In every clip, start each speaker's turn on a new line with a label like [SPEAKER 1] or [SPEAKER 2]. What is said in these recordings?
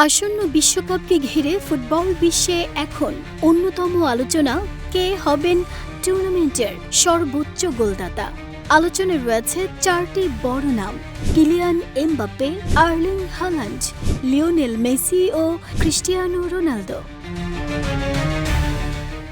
[SPEAKER 1] আসন্ন বিশ্বকাপকে ঘিরে ফুটবল বিশ্বে এখন অন্যতম আলোচনা কে হবেন টুর্নামেন্টের সর্বোচ্চ গোলদাতা। আলোচনায় রয়েছে চারটি বড় নাম: Kylian Mbappe, Erling Haaland, Lionel Messi ও ক্রিস্টিয়ানো রোনালদো।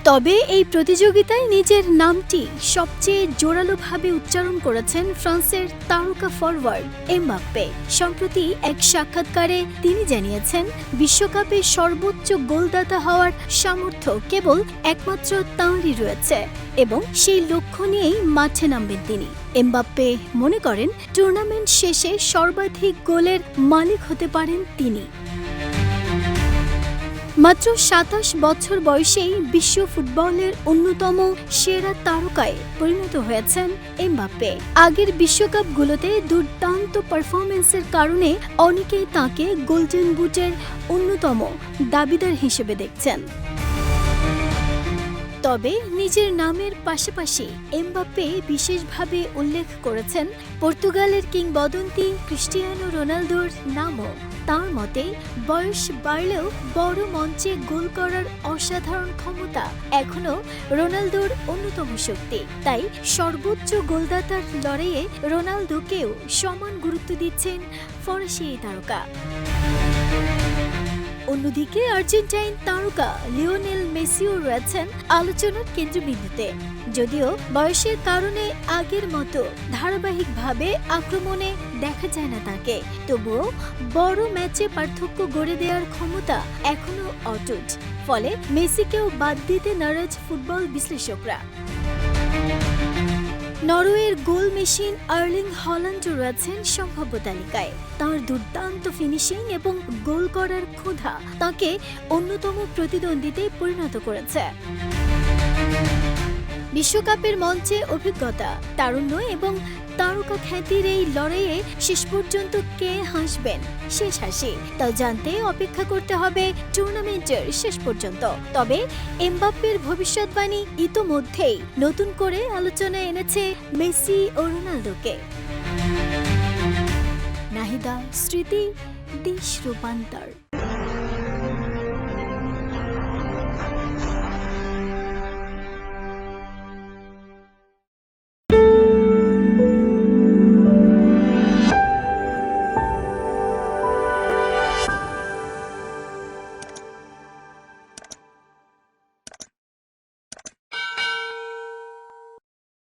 [SPEAKER 1] তবে এই প্রতিযোগিতায় নিজের নামটি সবচেয়ে জোরালোভাবে উচ্চারণ করেছেন ফ্রান্সের তারকা ফরওয়ার্ড এমবাপ্পে। সম্প্রতি এক সাক্ষাৎকারে তিনি জানিয়েছেন, বিশ্বকাপে সর্বোচ্চ গোলদাতা হওয়ার সামর্থ্য কেবল একমাত্র তাঁরই রয়েছে এবং সেই লক্ষ্য নিয়েই মাঠে নামবেন তিনি। এমবাপ্পে মনে করেন, টুর্নামেন্ট শেষে সর্বাধিক গোলের মালিক হতে পারেন তিনি। মাত্র ২৭ বছর বয়সেই বিশ্ব ফুটবলের অন্যতম সেরা তারকায় পরিণত হয়েছেন এমবাপ্পে। আগের বিশ্বকাপগুলোতে দুর্দান্ত পারফরমেন্সের কারণে অনেকেই তাঁকে গোল্ডেন বুটের অন্যতম দাবিদার হিসেবে দেখছেন। তবে নিজের নামের পাশাপাশি এমবাপ্পে বিশেষভাবে উল্লেখ করেছেন পর্তুগালের কিংবদন্তি ক্রিস্টিয়ানো রোনালদোর নামও। তার মতে, বয়স বাড়লেও বড় মঞ্চে গোল করার অসাধারণ ক্ষমতা এখনো রোনালদোর অন্যতম শক্তি। তাই সর্বোচ্চ গোলদাতার লড়াইয়ে রোনালদোকেও সমান গুরুত্ব দিচ্ছেন ফরাসি এই তারকা। অন্যদিকে আর্জেন্টাইন তারকা লিওনেল মেসিও রয়েছেন আলোচনার কেন্দ্রবিন্দুতে। যদিও বয়সের কারণে আগের মতো ধারাবাহিকভাবে আক্রমণে দেখা যায় না তাকে, তবুও বড় ম্যাচে পার্থক্য গড়ে দেওয়ার ক্ষমতা এখনো অটুট। ফলে মেসিকেও বাদ দিতে নারাজ ফুটবল বিশ্লেষকরা। নরওয়ের গোল মেশিন আর্লিং হাল্যান্ড রয়েছেন সম্ভাব্য তালিকায়। তাঁর দুর্দান্ত ফিনিশিং এবং গোল করার ক্ষুধা তাঁকে অন্যতম প্রতিদ্বন্দ্বীতে পরিণত করেছে। বিশ্বকাপের মঞ্চে অভিজ্ঞতা, তারুণ্য এবং তারকা খ্যাতির এই লড়াইয়ে শেষ পর্যন্ত কে হাসবেন শেষ হাসি, তা জানতে অপেক্ষা করতে হবে টুর্নামেন্টের শেষ পর্যন্ত। তবে এমবাপ্পের ভবিষ্যৎবাণী ইতোমধ্যেই নতুন করে আলোচনায় এনেছে মেসি ও রোনালদোকে। নাহিদা স্মৃতি, দেশ রূপান্তর।